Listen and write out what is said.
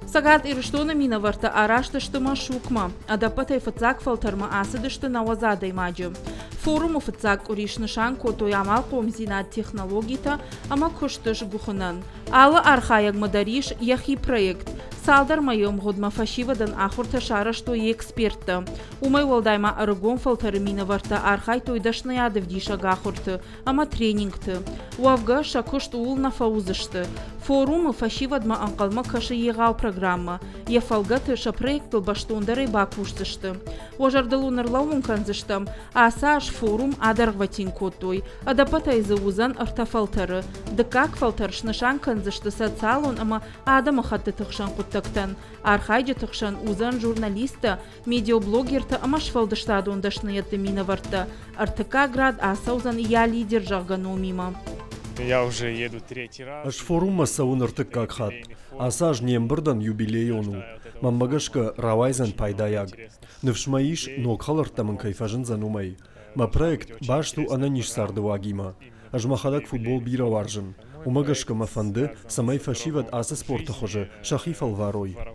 Сагат ирштона мина варта араштыштыма шукма, адапатай фацак фалтарма асыдышты навазадай маджы. Форуму фацак уришнышан котой амал комзинат технологита, ама куштыш гухынан. Ала архаяг мадариш яхи проект. Салдар майом годма фашивадан ахурта шарашто и эксперта. Умай валдайма арагон фалтары мина варта архай тойдашны ядыв диша гахурты, ама тренингты. Уавга шакушт ул на фаузышты. Форуму фашивадма анкалма кашы егау программа. Ефалга тыша проектыл баштондары бакуштышты. Ожардылу нырлауын канзыштам, асаш форум адаргватин котой. Адапатай заузан арта фалтары. Дыкак фалтаршнышан канзышты социалон, ама адама хатты тықшан куттактан. Архайджы тықшан узан журналиста, медиаблогерта ама шфалдыштады ондашны ятты мина варта. Артыка град асаузан я лидер жағгану мима. Я уже еду третий раз. Аш форум саун артык как хат. Асаж нембырдан юбилейону. Мамбагашка равайзан пайдаяг. Невшмаиш нокхалартамын кайфажын занумай. Ма проект башту ананиш сардывагима. Аж махадак футбол бира варжын. Умагашка мафанды самай фашиват аса спорта хожы шахифал варой.